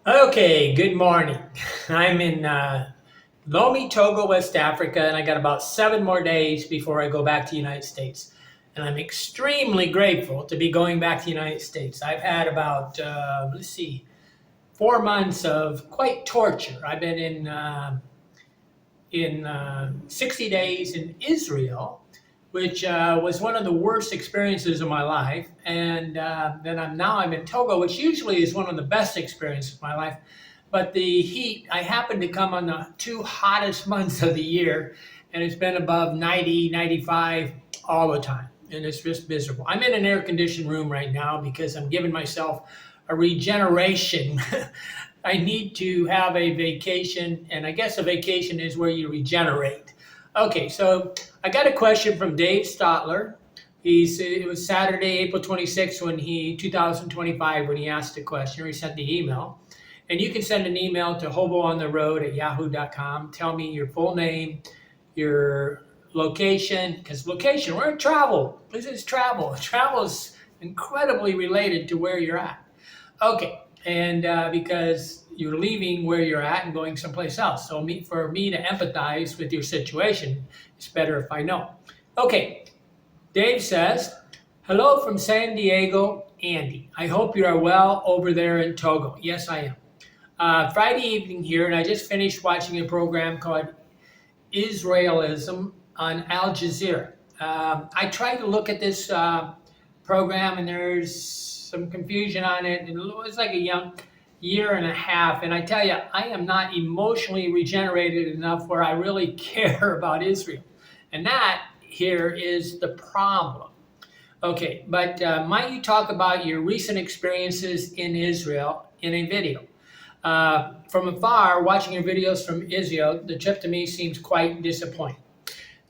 Okay, good morning. I'm in Lomé, Togo, West Africa, and I got about 7 more days before I go back to the United States. And I'm extremely grateful to be going back to the United States. I've had about, 4 months of quite torture. I've been in 60 days in Israel, which was one of the worst experiences of my life. And then I'm in Togo, which usually is one of the best experiences of my life. But the heat, I happened to come on the two hottest months of the year, and it's been above 90, 95 all the time. And it's just miserable. I'm in an air conditioned room right now because I'm giving myself a regeneration. I need to have a vacation, and I guess a vacation is where you regenerate. Okay, so I got a question from Dave Stotler. It was Saturday, April 26th, 2025, when he asked the question, or he sent the email. And you can send an email to hoboontheroad@yahoo.com. Tell me your full name, your location, because location, we're in travel. This is travel. Travel is incredibly related to where you're at. Okay, and because you're leaving where you're at and going someplace else. So for me to empathize with your situation, it's better if I know. Okay, Dave says, hello from San Diego, Andy. I hope you are well over there in Togo. Yes, I am. Friday evening here, and I just finished watching a program called Israelism on Al Jazeera. I tried to look at this program, and there's some confusion on it. It was like a young year and a half, and I tell you, I am not emotionally regenerated enough where I really care about Israel, and that here is the problem. Okay, but might you talk about your recent experiences in Israel in a video? From afar, watching your videos from Israel, the trip to me seems quite disappointing.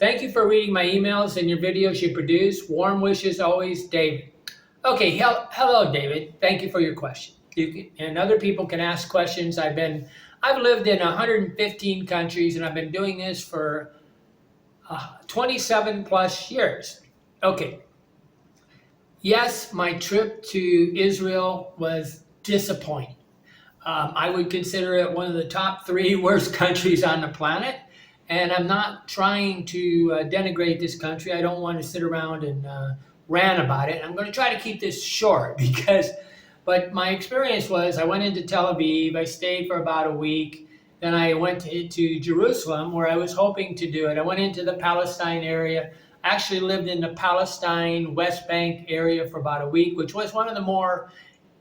Thank you for reading my emails and your videos you produce. Warm wishes always, David. Okay, hello, David. Thank you for your question. And other people can ask questions. I've lived in 115 countries, and I've been doing this for 27 plus years. Okay. Yes, my trip to Israel was disappointing. I would consider it one of the top three worst countries on the planet. And I'm not trying to denigrate this country. I don't want to sit around and rant about it. I'm going to try to keep this short but my experience was I went into Tel Aviv. I stayed for about a week. Then I went to Jerusalem, where I was hoping to do it. I went into the Palestine area. I actually lived in the Palestine West Bank area for about a week, which was one of the more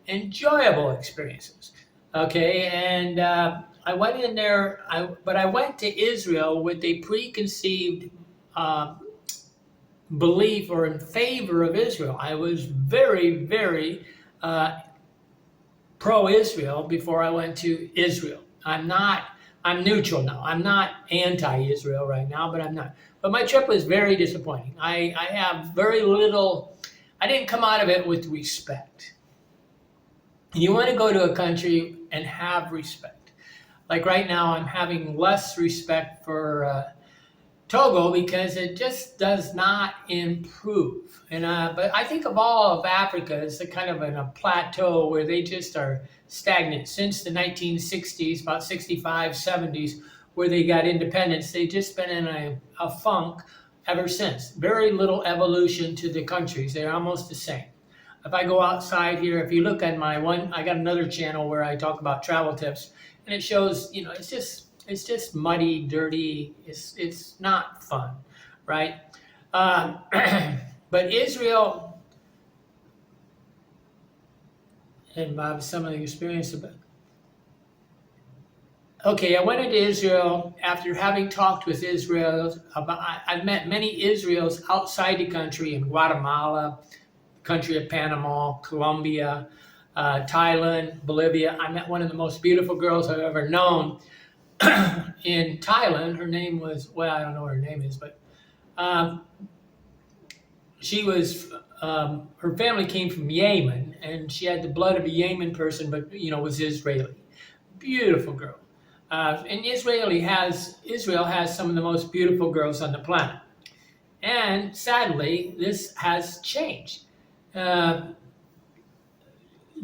enjoyable experiences. Okay, and I went in there, but I went to Israel with a preconceived belief or in favor of Israel. I was very, very pro-Israel before I went to Israel. I'm neutral now. I'm not anti-Israel right now, but I'm not. But my trip was very disappointing. I have very little, I didn't come out of it with respect. You want to go to a country and have respect. Like right now, I'm having less respect for Togo because it just does not improve. And but I think of all of Africa as a kind of in a plateau where they just are stagnant since the 1960s, about 65, 70s, where they got independence. They've just been in a funk ever since. Very little evolution to the countries. They're almost the same. If I go outside here, if you look at I got another channel where I talk about travel tips, and it shows, it's just muddy, dirty. It's not fun, right? Uh, but Israel and Bob, some of the experience about. Okay, I went into Israel after having talked with Israel. I've met many Israels outside the country in Guatemala, country of Panama, Colombia, Thailand, Bolivia. I met one of the most beautiful girls I've ever known in Thailand. Her name was, well, I don't know what her name is, but um, she was, her family came from Yemen, and she had the blood of a Yemen person, but, was Israeli. Beautiful girl. And Israel has some of the most beautiful girls on the planet. And sadly, this has changed. Uh,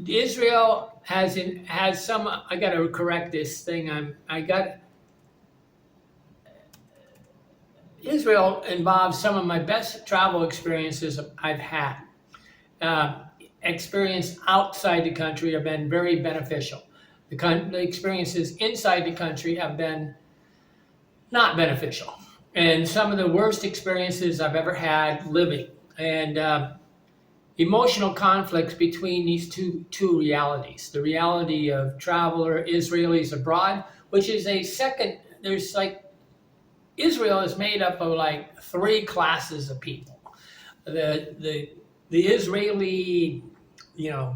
Israel has some. I got to correct this thing. I got Israel involves some of my best travel experiences I've had. Uh, Experience outside the country have been very beneficial. The experiences inside the country have been not beneficial, and some of the worst experiences I've ever had living. And emotional conflicts between these two realities: the reality of traveler Israelis abroad, which is a second. There's like Israel is made up of like three classes of people. The Israeli, you know,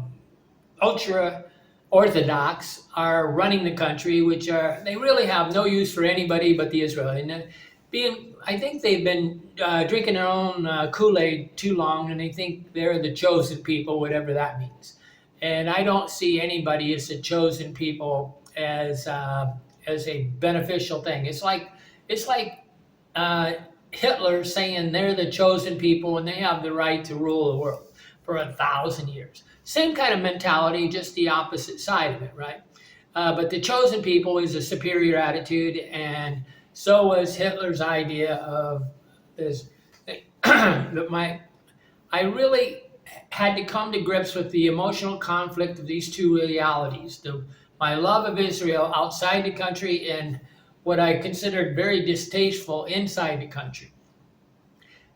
ultra orthodox are running the country, which are they really have no use for anybody but the Israeli. And I think they've been drinking their own Kool-Aid too long, and they think they're the chosen people, whatever that means. And I don't see anybody as the chosen people as a beneficial thing. It's like uh, Hitler saying they're the chosen people and they have the right to rule the world for 1,000 years. Same kind of mentality, just the opposite side of it, right? But the chosen people is a superior attitude, and so was Hitler's idea of this. I really had to come to grips with the emotional conflict of these two realities: my love of Israel outside the country and what I considered very distasteful inside the country.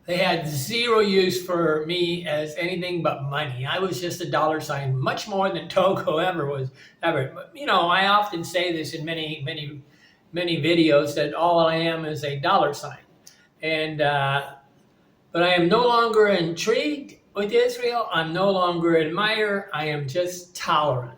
They had zero use for me as anything but money. I was just a dollar sign, much more than Togo ever was ever. But, I often say this in many videos that all I am is a dollar sign. And but I am no longer intrigued with Israel. I'm no longer admire. I am just tolerant.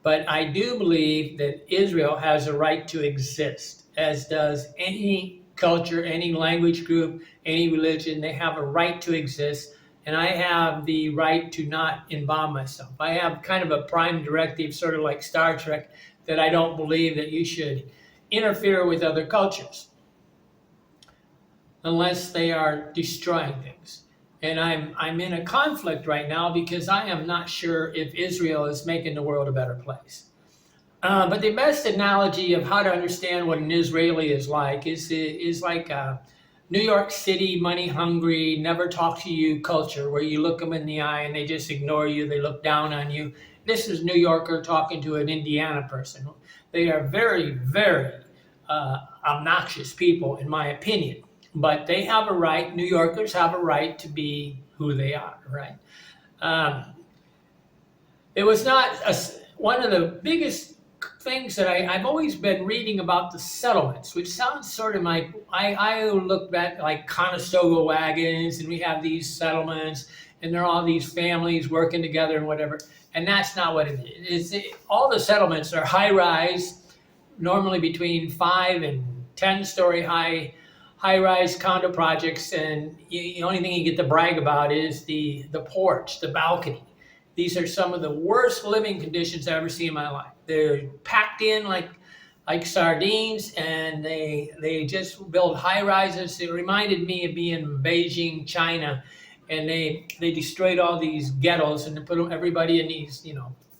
But I do believe that Israel has a right to exist, as does any culture, any language group, any religion. They have a right to exist, and I have the right to not involve myself. I have kind of a prime directive, sort of like Star Trek, that I don't believe that you should interfere with other cultures unless they are destroying things. And I'm in a conflict right now because I am not sure if Israel is making the world a better place. But the best analogy of how to understand what an Israeli is like is like a New York City, money hungry, never talk to you culture, where you look them in the eye and they just ignore you. They look down on you. This is New Yorker talking to an Indiana person. They are very, very obnoxious people, in my opinion. But they have a right, New Yorkers have a right to be who they are, right? It was not one of the biggest things that I've always been reading about the settlements, which sounds sort of like, I look back like Conestoga wagons, and we have these settlements, and there are all these families working together and whatever. And that's not what it is. All the settlements are high-rise, normally between 5 and 10-story high-rise condo projects, and the only thing you get to brag about is the porch, the balcony. These are some of the worst living conditions I've ever seen in my life. They're packed in like sardines, and they just build high rises. It reminded me of being in Beijing, China, and they destroyed all these ghettos and they put everybody in these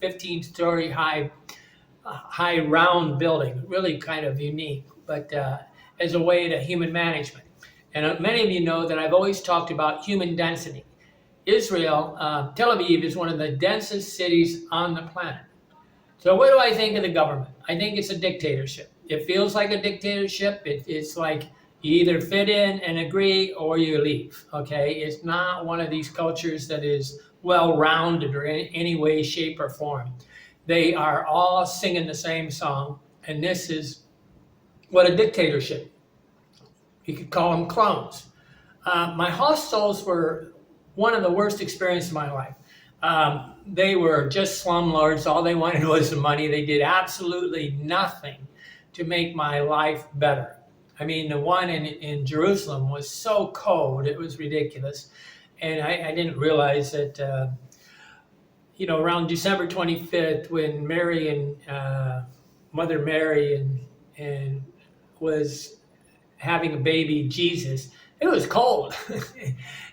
15-story high round building. Really kind of unique, but as a way to human management. And many of you know that I've always talked about human density. Israel, Tel Aviv is one of the densest cities on the planet. So what do I think of the government? I think it's a dictatorship. It feels like a dictatorship. It's like you either fit in and agree or you leave, okay? It's not one of these cultures that is well-rounded or in any way, shape, or form. They are all singing the same song, and this is what a dictatorship. You could call them clones. My hostels were one of the worst experiences of my life. They were just slumlords. All they wanted was the money. They did absolutely nothing to make my life better. I mean, the one in Jerusalem was so cold, it was ridiculous. And I didn't realize that, around December 25th, when Mary and Mother Mary and was having a baby, Jesus, it was cold.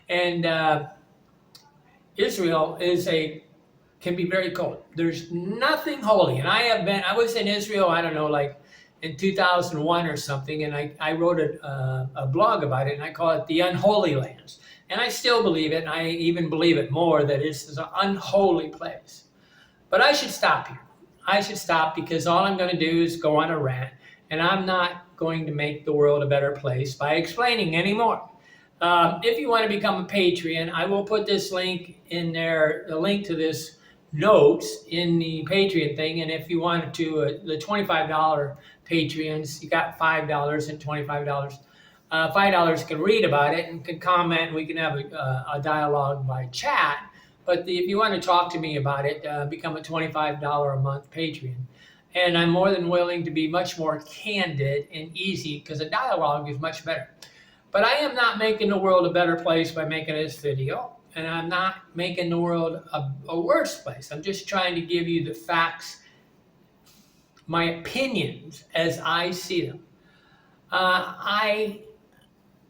And Israel is a can be very cold. There's nothing holy. And I was in Israel, I don't know, like in 2001 or something, and I wrote a blog about it, and I call it the unholy lands. And I still believe it, and I even believe it more, that it's an unholy place. But I should stop here. I should stop because all I'm going to do is go on a rant, and I'm not going to make the world a better place by explaining anymore. If you want to become a Patreon, I will put this link in there, the link to this notes in the Patreon thing. And if you wanted to, the $25 Patreons, you got $5 and $25. $5 can read about it and can comment, and we can have a dialogue by chat. But if you want to talk to me about it, become a $25 a month Patreon. And I'm more than willing to be much more candid and easy, because a dialogue is much better. But I am not making the world a better place by making this video, and I'm not making the world a worse place. I'm just trying to give you the facts, my opinions as I see them.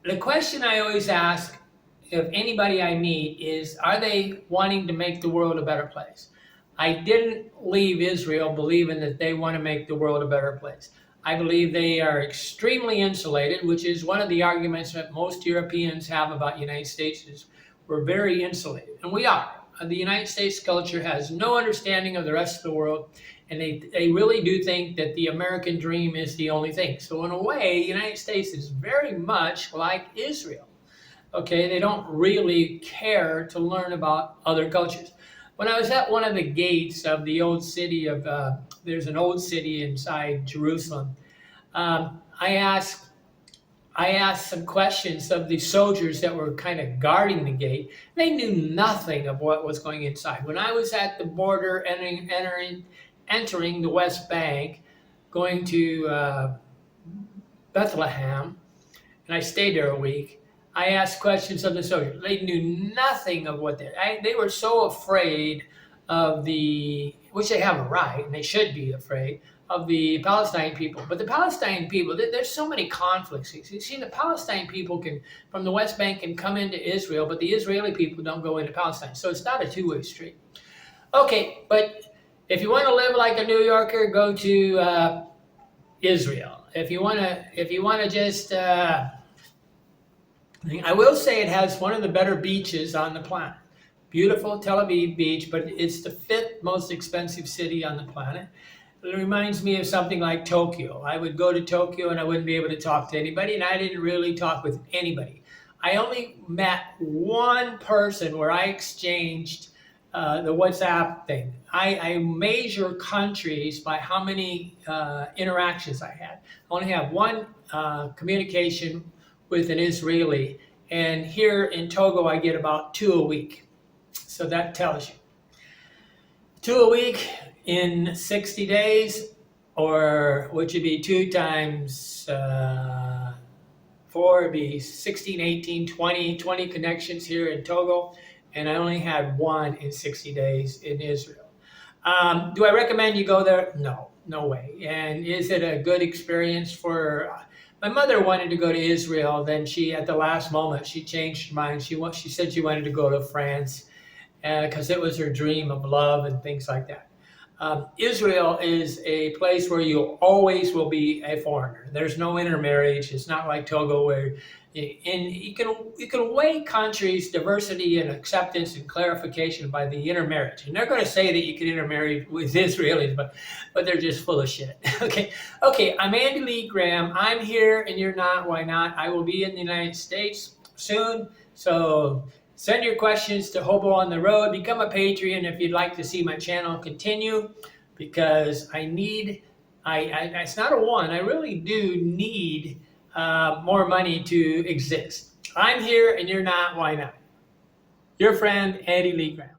The question I always ask of anybody I meet is, are they wanting to make the world a better place? I didn't leave Israel believing that they want to make the world a better place. I believe they are extremely insulated, which is one of the arguments that most Europeans have about the United States, is we're very insulated. And we are. The United States culture has no understanding of the rest of the world, and they really do think that the American dream is the only thing. So in a way, the United States is very much like Israel. Okay, they don't really care to learn about other cultures. When I was at one of the gates of the old city of, there's an old city inside Jerusalem, I asked some questions of the soldiers that were kind of guarding the gate. They knew nothing of what was going inside. When I was at the border entering the West Bank, going to Bethlehem, and I stayed there a week, I asked questions of the soldiers. They knew nothing of what they were so afraid of which they have a right, and they should be afraid, of the Palestinian people. But the Palestinian people, there's so many conflicts. You see, the Palestinian people from the West Bank can come into Israel, but the Israeli people don't go into Palestine. So it's not a two-way street. Okay, but if you want to live like a New Yorker, go to Israel. If you want to just I will say it has one of the better beaches on the planet. Beautiful Tel Aviv beach, but it's the 5th most expensive city on the planet. It reminds me of something like Tokyo. I would go to Tokyo and I wouldn't be able to talk to anybody, and I didn't really talk with anybody. I only met one person where I exchanged the WhatsApp thing. I measure countries by how many interactions I had. I only have one communication with an Israeli, and here in Togo I get about 2 a week. So that tells you. 2 a week in 60 days, or which would be 2 times 4 would be 16, 18, 20 connections here in Togo, and I only had 1 in 60 days in Israel. Do I recommend you go there? No way. And is it a good experience for... My mother wanted to go to Israel, then at the last moment, she changed her mind. She said she wanted to go to France because it was her dream of love and things like that. Israel is a place where you always will be a foreigner. There's no intermarriage. It's not like Togo where you can weigh countries' diversity and acceptance and clarification by the intermarriage. And they're going to say that you can intermarry with Israelis, but they're just full of shit. Okay. I'm Andy Lee Graham. I'm here and you're not. Why not? I will be in the United States soon. So send your questions to Hobo on the Road. Become a Patreon if you'd like to see my channel continue, because it's not a want. I really do need more money to exist. I'm here and you're not. Why not? Your friend, Andy Lee Graham.